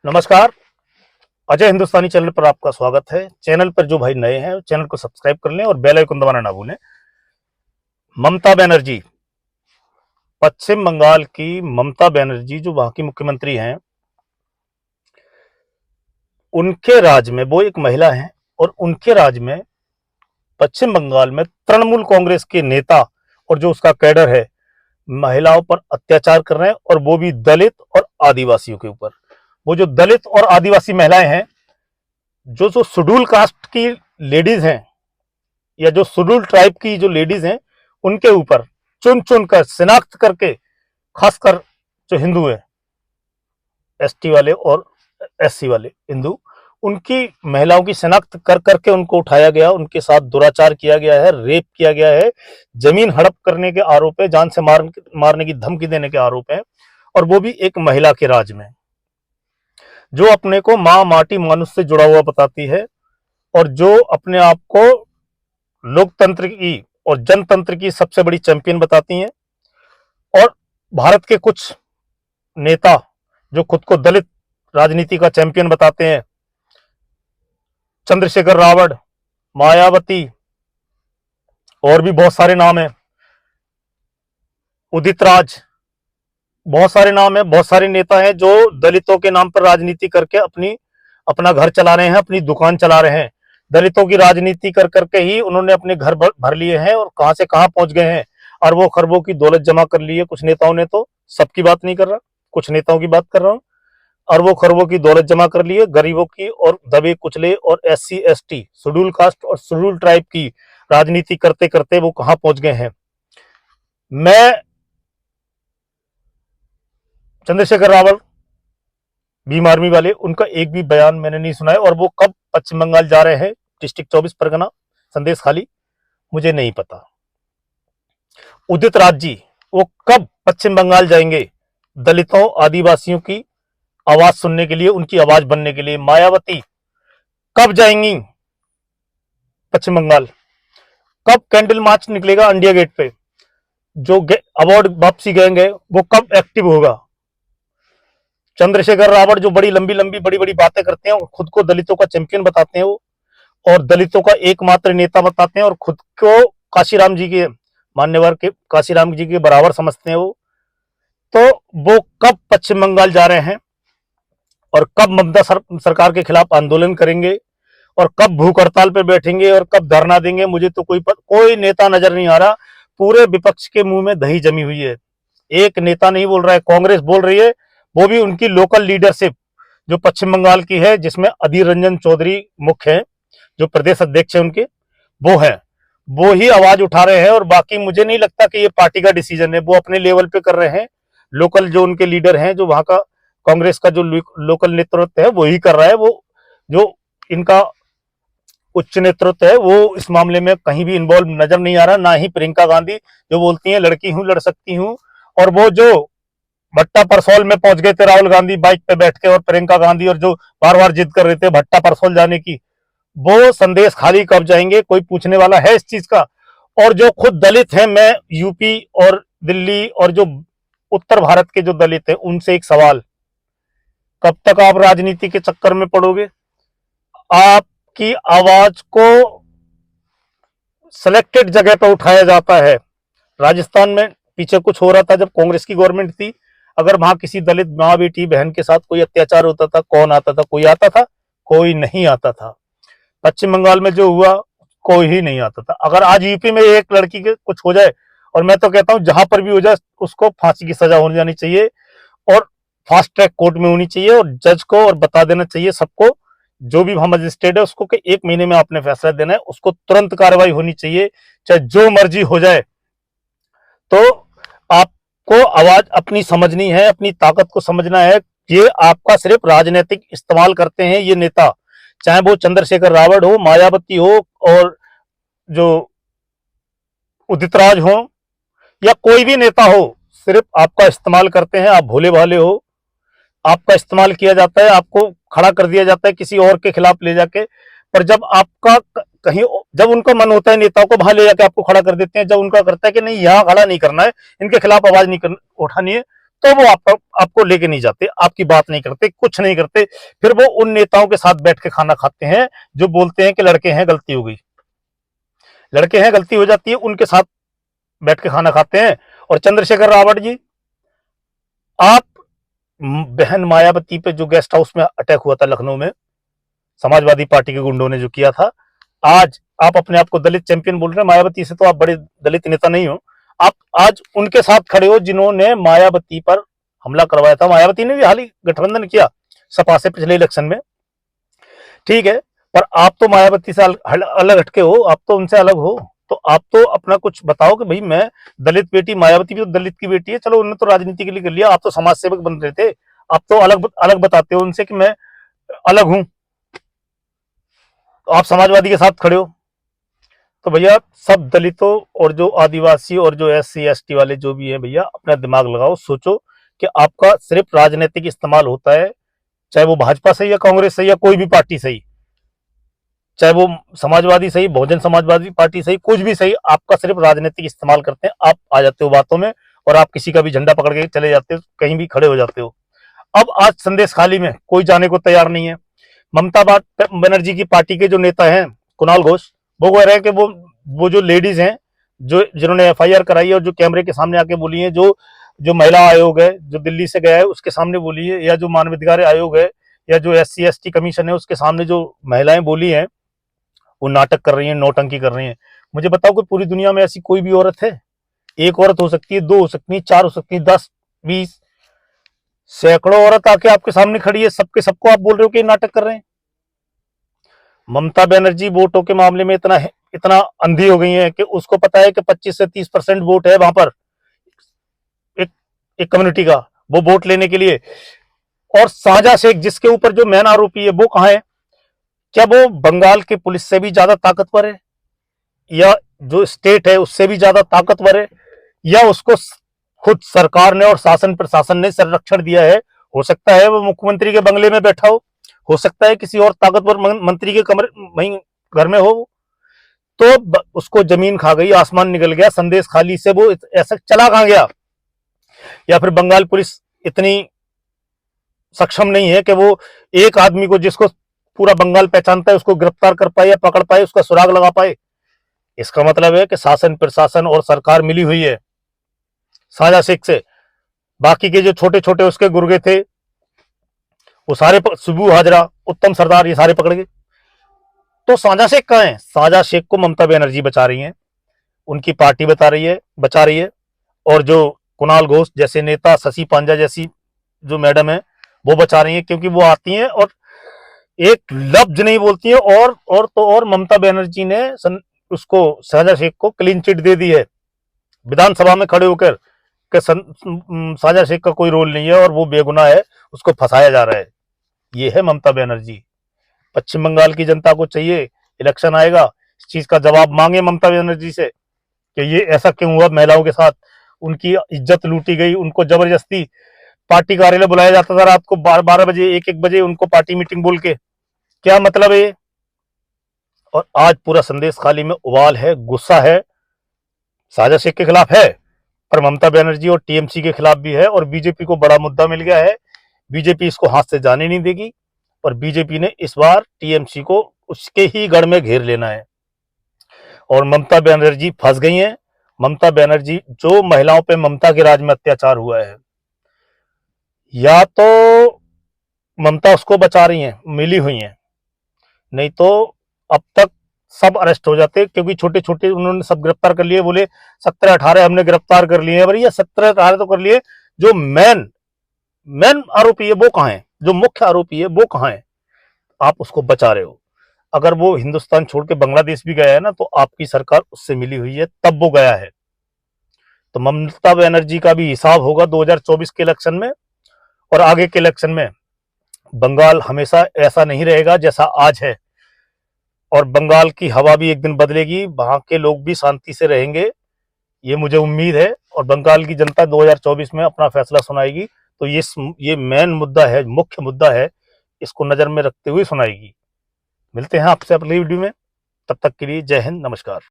नमस्कार। अजय हिंदुस्तानी चैनल पर आपका स्वागत है। चैनल पर जो भाई नए हैं चैनल को सब्सक्राइब कर लें और बेल आइकन दबाना ना भूलें। ममता बनर्जी, पश्चिम बंगाल की ममता बनर्जी जो वहां की मुख्यमंत्री हैं, उनके राज्य में वो एक महिला हैं और उनके राज्य में पश्चिम बंगाल में तृणमूल कांग्रेस के नेता और जो उसका कैडर है महिलाओं पर अत्याचार कर रहे हैं, और वो भी दलित और आदिवासियों के ऊपर। वो जो दलित और आदिवासी महिलाएं हैं, जो जो शेड्यूल कास्ट की लेडीज हैं या जो शेड्यूल ट्राइब की जो लेडीज हैं, उनके ऊपर चुन चुन कर शिनाख्त करके, खासकर जो हिंदू है, एसटी वाले और एससी वाले हिंदू, उनकी महिलाओं की शिनाख्त कर करके उनको उठाया गया, उनके साथ दुराचार किया गया है, रेप किया गया है, जमीन हड़प करने के आरोप है, जान से मारने की धमकी देने के आरोप है, और वो भी एक महिला के राज में, जो अपने को माँ माटी मानुष से जुड़ा हुआ बताती है और जो अपने आप को लोकतंत्र की और जनतंत्र की सबसे बड़ी चैंपियन बताती हैं। और भारत के कुछ नेता जो खुद को दलित राजनीति का चैंपियन बताते हैं, चंद्रशेखर रावण, मायावती, और भी बहुत सारे नाम हैं, उदित राज, बहुत सारे नाम है, बहुत सारे नेता हैं जो दलितों के नाम पर राजनीति करके अपना घर चला रहे हैं, अपनी दुकान चला रहे हैं। दलितों की राजनीति कर करके ही उन्होंने अपने घर भर लिए हैं और कहां से कहां पहुंच गए हैं। अरबों खरबों की दौलत जमा कर ली है कुछ नेताओं ने, तो सबकी बात नहीं कर रहा, कुछ नेताओं की बात कर रहा हूं। अरबों खरबों की दौलत जमा कर ली है, गरीबों की और दबे कुचले और SC ST शेड्यूल कास्ट और शेड्यूल ट्राइब की राजनीति करते करते वो कहां पहुंच गए हैं। मैं चंद्रशेखर रावण, भीम आर्मी वाले, उनका एक भी बयान मैंने नहीं सुना है, और वो कब पश्चिम बंगाल जा रहे हैं, डिस्ट्रिक्ट 24 परगना, संदेश खाली, मुझे नहीं पता। उदित राज जी, वो कब पश्चिम बंगाल जाएंगे दलितों आदिवासियों की आवाज सुनने के लिए, उनकी आवाज बनने के लिए। मायावती कब जाएंगी पश्चिम बंगाल, कब कैंडल मार्च निकलेगा इंडिया गेट पे, जो अवार्ड वापसी गैंग है वो कब एक्टिव होगा। चंद्रशेखर रावण जो बड़ी लंबी लंबी बड़ी बड़ी बातें करते हैं और खुद को दलितों का चैंपियन बताते हैं, वो और दलितों का एकमात्र नेता बताते हैं और खुद को काशीराम जी के मान्यवर के काशीराम जी के बराबर समझते हैं वो, तो वो कब पश्चिम बंगाल जा रहे हैं और कब ममता सरकार के खिलाफ आंदोलन करेंगे और कब भूख हड़ताल पर बैठेंगे और कब धरना देंगे, मुझे तो कोई नेता नजर नहीं आ रहा। पूरे विपक्ष के मुंह में दही जमी हुई है। एक नेता नहीं बोल रहा है, कांग्रेस बोल रही है, वो भी उनकी लोकल लीडरशिप जो पश्चिम बंगाल की है, जिसमें अधीर रंजन चौधरी मुख्य है, जो प्रदेश अध्यक्ष है उनके, वो है, वो ही आवाज उठा रहे हैं। और बाकी मुझे नहीं लगता कि ये पार्टी का डिसीजन है, वो अपने लेवल पे कर रहे हैं। लोकल जो उनके लीडर हैं, जो वहां का कांग्रेस का जो लोकल नेतृत्व है, वो ही कर रहा है। वो जो इनका उच्च नेतृत्व है, वो इस मामले में कहीं भी इन्वॉल्व नजर नहीं आ रहा। ना ही प्रियंका गांधी जो बोलती हैं लड़की हूं लड़ सकती हूं, और वो जो भट्टा परसौल में पहुंच गए थे राहुल गांधी बाइक पे बैठ के, और प्रियंका गांधी, और जो बार बार जिद कर रहे थे भट्टा परसौल जाने की, वो संदेश खाली कब जाएंगे, कोई पूछने वाला है इस चीज का। और जो खुद दलित है, मैं यूपी और दिल्ली और जो उत्तर भारत के जो दलित है, उनसे एक सवाल, कब तक आप राजनीति के चक्कर में पड़ोगे। आपकी आवाज को सिलेक्टेड जगह पर उठाया जाता है। राजस्थान में पीछे कुछ हो रहा था जब कांग्रेस की गवर्नमेंट थी, अगर वहां किसी दलित माँ बेटी बहन के साथ कोई अत्याचार होता था, कौन आता था, कोई आता था, कोई नहीं आता था। पश्चिम बंगाल में जो हुआ, कोई ही नहीं आता था। अगर आज यूपी में एक लड़की के कुछ हो जाए, और मैं तो कहता हूं जहां पर भी हो जाए, उसको फांसी की सजा हो जानी चाहिए और फास्ट ट्रैक कोर्ट में होनी चाहिए, और जज को और बता देना चाहिए सबको, जो भी वहां मजिस्ट्रेट है उसको, कि 1 महीने में आपने फैसला देना है, उसको तुरंत कार्रवाई होनी चाहिए, चाहे जो मर्जी हो जाए। तो आपको आवाज अपनी समझनी है, अपनी ताकत को समझना है। ये आपका सिर्फ राजनीतिक इस्तेमाल करते हैं ये नेता, चाहे वो चंद्रशेखर रावण हो, मायावती हो, और जो उदित राज हो, या कोई भी नेता हो, सिर्फ आपका इस्तेमाल करते हैं। आप भोले भाले हो, आपका इस्तेमाल किया जाता है, आपको खड़ा कर दिया जाता है किसी और के खिलाफ ले जाके। पर जब आपका कहीं, जब उनका मन होता है नेताओं को वहां ले जाके आपको खड़ा कर देते हैं। जब उनका करता है कि नहीं यहाँ खड़ा नहीं करना है, इनके खिलाफ आवाज नहीं उठानी है, तो वो आपको लेके नहीं जाते, आपकी बात नहीं करते, कुछ नहीं करते। फिर वो उन नेताओं के साथ बैठ के खाना खाते हैं जो बोलते हैं कि लड़के हैं गलती हो गई, लड़के हैं गलती हो जाती है, उनके साथ बैठ के खाना खाते हैं। और चंद्रशेखर रावत जी, आप बहन मायावती पे जो गेस्ट हाउस में अटैक हुआ था लखनऊ में, समाजवादी पार्टी के गुंडों ने जो किया था, आज आप अपने आप को दलित चैंपियन बोल रहे हैं। मायावती से तो आप बड़े दलित नेता नहीं हो, आप आज उनके साथ खड़े हो जिन्होंने मायावती पर हमला करवाया था। मायावती ने भी हाल ही गठबंधन किया सपा से पिछले इलेक्शन में, ठीक है, पर आप तो मायावती से अलग हटके हो, आप तो उनसे अलग हो। तो आप तो अपना कुछ बताओ कि भाई मैं दलित बेटी, मायावती भी तो दलित की बेटी है, चलो उन्होंने तो राजनीति के लिए कर लिया, आप तो समाज सेवक बन रहे थे, आप तो अलग अलग बताते हो उनसे कि मैं अलग हूं, तो आप समाजवादी के साथ खड़े हो। तो भैया सब दलितों और जो आदिवासी और जो SC ST वाले जो भी हैं भैया, अपना दिमाग लगाओ, सोचो कि आपका सिर्फ राजनीतिक इस्तेमाल होता है, चाहे वो भाजपा सही या कांग्रेस सही या कोई भी पार्टी सही, चाहे वो समाजवादी सही, बहुजन समाजवादी पार्टी सही, कुछ भी सही, आपका सिर्फ राजनीतिक इस्तेमाल करते हैं। आप आ जाते हो बातों में और आप किसी का भी झंडा पकड़ के चले जाते हो, कहीं भी खड़े हो जाते हो। अब आज संदेश खाली में कोई जाने को तैयार नहीं है। ममता बनर्जी की पार्टी के जो नेता हैं कुणाल घोष, वो कह रहे हैं कि वो जो लेडीज हैं जो जिन्होंने FIR कराई है और जो कैमरे के सामने आके बोली है, जो जो महिला आयोग है जो दिल्ली से गया है उसके सामने बोली है, या जो मानवाधिकार आयोग है या जो SC ST कमीशन है उसके सामने जो महिलाएं बोली हैं, वो नाटक कर रही हैं, नौटंकी कर रही हैं। मुझे बताओ कि पूरी दुनिया में ऐसी कोई भी औरत है? एक औरत हो सकती है, दो हो सकती है, चार हो सकती है, 10 20 सैकड़ों औरत आके आपके सामने खड़ी है, सबके सबको आप बोल रहे हो कि नाटक कर रहे हैं। ममता बनर्जी वोटों के मामले में इतना अंधी हो गई है कि उसको पता है कि 25 से 30% वोट है वहां पर एक एक कम्युनिटी का, वो वोट लेने के लिए। और साजा शेख जिसके ऊपर जो मेन आरोपी है वो कहां है? क्या वो बंगाल की पुलिस से भी ज्यादा ताकतवर है, या जो स्टेट है उससे भी ज्यादा ताकतवर है, या उसको खुद सरकार ने और शासन प्रशासन ने संरक्षण दिया है? हो सकता है वो मुख्यमंत्री के बंगले में बैठा हो सकता है किसी और ताकतवर मंत्री के कमरे वहीं घर में हो, तो उसको जमीन खा गई, आसमान निकल गया, संदेश खाली से वो ऐसा चला कहां गया? या फिर बंगाल पुलिस इतनी सक्षम नहीं है कि वो एक आदमी को जिसको पूरा बंगाल पहचानता है उसको गिरफ्तार कर पाए या पकड़ पाए, उसका सुराग लगा पाए? इसका मतलब है कि शासन प्रशासन और सरकार मिली हुई है साजा शेख से। बाकी के जो छोटे छोटे उसके गुर्गे थे वो सारे सुबू हाजरा, उत्तम सरदार, ये सारे पकड़ गए। तो साजा शेख कहां है? साजा शेख को ममता बनर्जी बचा रही है, उनकी पार्टी बचा रही है। और जो कुणाल घोष जैसे नेता, शशि पांजा जैसी जो मैडम है वो बचा रही है, क्योंकि वो आती हैं और एक लफ्ज नहीं बोलती है। और ममता बनर्जी ने उसको साजा शेख को क्लीन चिट दे दी है विधानसभा में खड़े होकर कि साजा शेख का कोई रोल नहीं है और वो बेगुनाह है, उसको फंसाया जा रहा है। ये है ममता बनर्जी। पश्चिम बंगाल की जनता को चाहिए, इलेक्शन आएगा, इस चीज का जवाब मांगे ममता बनर्जी से कि ये ऐसा क्यों हुआ महिलाओं के साथ, उनकी इज्जत लूटी गई, उनको जबरदस्ती पार्टी कार्यालय बुलाया जाता था रात को 12 बजे, 1 बजे उनको पार्टी मीटिंग बोल के, क्या मतलब है? और आज पूरा संदेश खाली में उबाल है, गुस्सा है, साजा शेख के खिलाफ है, पर ममता बनर्जी और TMC के खिलाफ भी है। और बीजेपी को बड़ा मुद्दा मिल गया है, बीजेपी इसको हाथ से जाने नहीं देगी, और बीजेपी ने इस बार TMC को उसके ही गढ़ में घेर लेना है। और ममता बनर्जी फंस गई हैं। ममता बनर्जी, जो महिलाओं पे ममता के राज में अत्याचार हुआ है, या तो ममता उसको बचा रही हैं, मिली हुई हैं, नहीं तो अब तक सब अरेस्ट हो जाते, क्योंकि छोटे छोटे उन्होंने सब गिरफ्तार कर लिए। बोले 17-18 हमने गिरफ्तार कर लिए हैं, भैया 17-18 तो कर लिए, जो मेन आरोपी है वो कहां है? जो मुख्य आरोपी है वो कहां है? आप उसको बचा रहे हो। अगर वो हिंदुस्तान छोड़ के बांग्लादेश भी गया है ना, तो आपकी सरकार उससे मिली हुई है, तब वो गया है। तो ममता बनर्जी का भी हिसाब होगा 2024 के इलेक्शन में और आगे के इलेक्शन में। बंगाल हमेशा ऐसा नहीं रहेगा जैसा आज है, और बंगाल की हवा भी एक दिन बदलेगी, वहां के लोग भी शांति से रहेंगे, ये मुझे उम्मीद है। और बंगाल की जनता 2024 में अपना फैसला सुनाएगी। तो ये मेन मुद्दा है, मुख्य मुद्दा है, इसको नजर में रखते हुए सुनाएगी। मिलते हैं आपसे अगली वीडियो में, तब तक के लिए जय हिंद, नमस्कार।